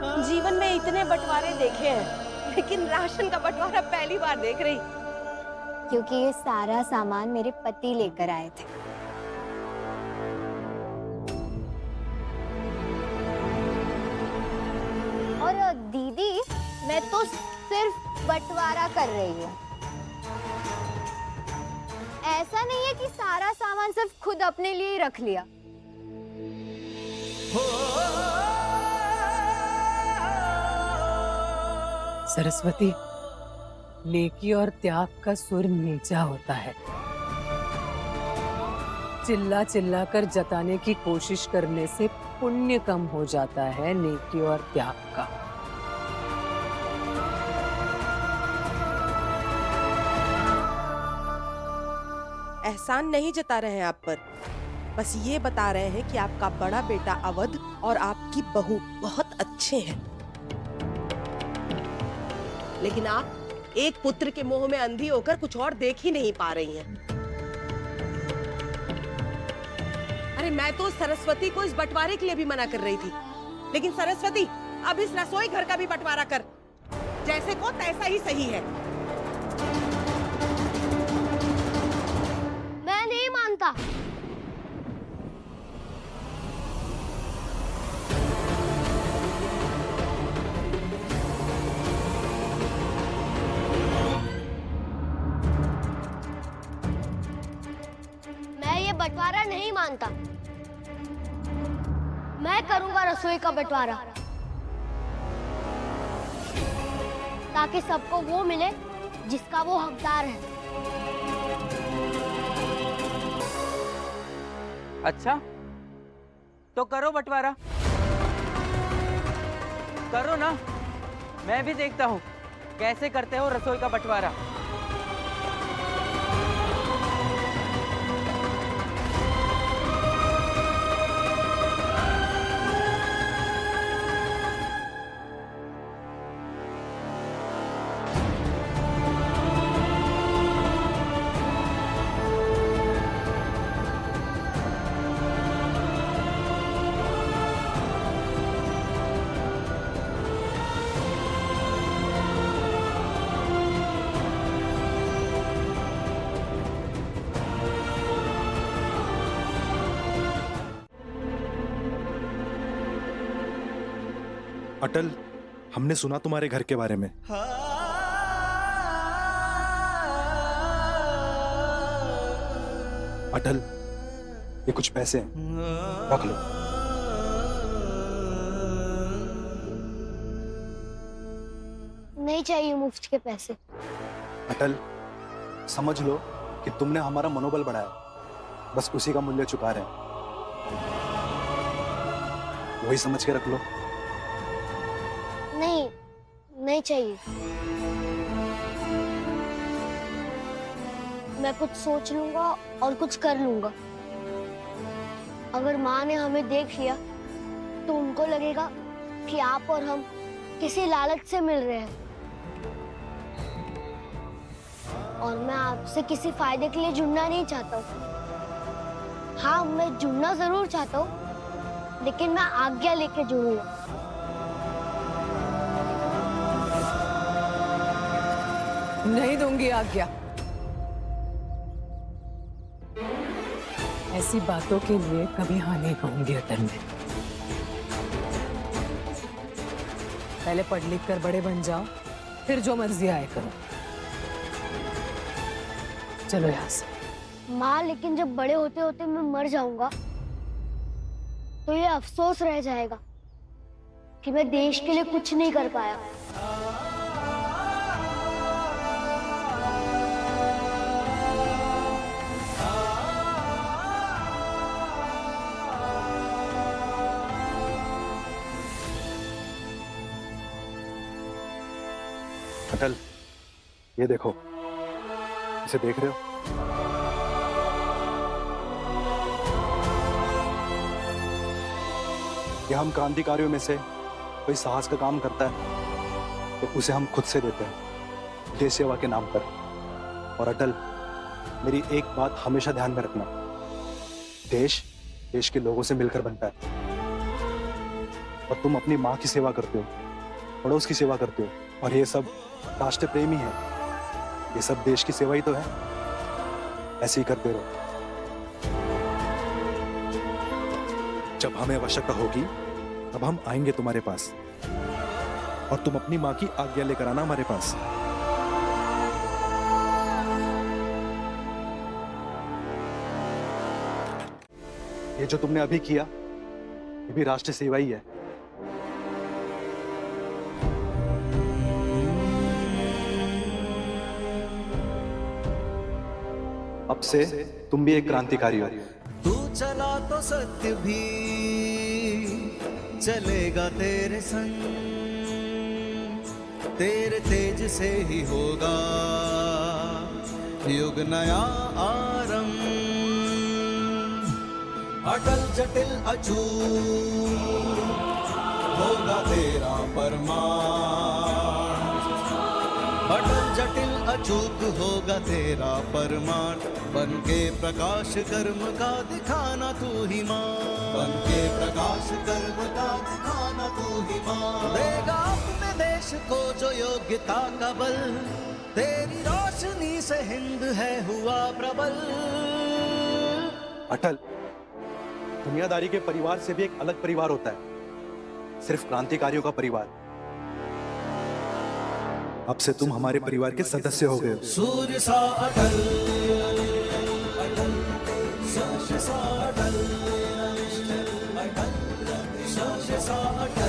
जीवन में इतने बंटवारे देखे हैं, लेकिन राशन का बंटवारा पहली बार देख रही। क्योंकि ये सारा सामान मेरे पति लेकर आए थे। और दीदी, मैं तो सिर्फ बंटवारा कर रही हूँ। ऐसा नहीं है कि सारा सामान सिर्फ खुद अपने लिए ही रख लिया। सरस्वती, नेकी और त्याग का सुर नीचा होता है। चिल्ला चिल्ला कर जताने की कोशिश करने से पुण्य कम हो जाता है नेकी और त्याग का। एहसान नहीं जता रहे हैं आप पर, बस ये बता रहे हैं कि आपका बड़ा बेटा अवध और आपकी बहू बहुत अच्छे हैं। लेकिन आप एक पुत्र के मोह में अंधी होकर कुछ और देख ही नहीं पा रही हैं। अरे मैं तो सरस्वती को इस बंटवारे के लिए भी मना कर रही थी, लेकिन सरस्वती अब इस रसोई घर का भी बंटवारा कर, जैसे को तैसा ही सही है। मैं नहीं मानता। मैं ये बंटवारा नहीं मानता। मैं करूंगा रसोई का बंटवारा, ताकि सबको वो मिले जिसका वो हकदार है। अच्छा, तो करो बंटवारा, करो ना। मैं भी देखता हूँ कैसे करते हो रसोई का बंटवारा। अटल, हमने सुना तुम्हारे घर के बारे में। अटल, ये कुछ पैसे हैं, रख लो। नहीं चाहिए मुफ्त के पैसे। अटल, समझ लो कि तुमने हमारा मनोबल बढ़ाया, बस उसी का मूल्य चुका रहे हैं। वही समझ के रख लो। नहीं, नहीं चाहिए। मैं कुछ सोच लूंगा और कुछ कर लूंगा। अगर माँ ने हमें देख लिया तो उनको लगेगा कि आप और हम किसी लालच से मिल रहे हैं, और मैं आपसे किसी फायदे के लिए जुड़ना नहीं चाहता हूँ। हाँ, मैं जुड़ना जरूर चाहता हूँ, लेकिन मैं आज्ञा लेके जुड़ूंगा। नहीं दूंगी आज्ञा। ऐसी बातों के लिए कभी हाँ नहीं कहूंगी अटल में। पहले पढ़ लिख कर बड़े बन जाओ, फिर जो मर्जी आए करो। चलो यहाँ से। माँ, लेकिन जब बड़े होते होते मैं मर जाऊंगा तो ये अफसोस रह जाएगा कि मैं देश के लिए कुछ नहीं कर पाया। अटल, ये देखो, इसे देख रहे हो? कि हम क्रांतिकारियों में से कोई साहस का काम करता है तो उसे हम खुद से देते हैं, देश सेवा के नाम पर। और अटल, मेरी एक बात हमेशा ध्यान में रखना, देश देश के लोगों से मिलकर बनता है। और तुम अपनी माँ की सेवा करते हो, पड़ोस की सेवा करते हो, और ये सब राष्ट्र प्रेमी है, ये सब देश की सेवा ही तो है। ऐसे ही करते रहो। जब हमें आवश्यकता होगी तब हम आएंगे तुम्हारे पास, और तुम अपनी माँ की आज्ञा लेकर आना हमारे पास। ये जो तुमने अभी किया ये भी राष्ट्र सेवा ही है। अब से तुम भी एक क्रांतिकारी हो। तू चला तो सत्य भी चलेगा तेरे संग, तेरे तेज से ही होगा युग नया आरंभ। अटल जटिल अचूक होगा तेरा परमाण, अटल जटिल अचूक होगा तेरा परमाण। बन के प्रकाश कर्म का दिखाना तू ही मां, बन के प्रकाश कर्म का दिखाना तू ही मां। देगा अपने देश को जो योग्यता का बल, तेरी रोशनी से हिंद है हुआ प्रबल। अटल, दुनियादारी के परिवार से भी एक अलग परिवार होता है, सिर्फ क्रांतिकारियों का परिवार। अब से तुम हमारे परिवार के सदस्य हो गए। सूर्य सा अटल, अटल, सूर्य सा अटल, अटल, सूर्य सा अटल।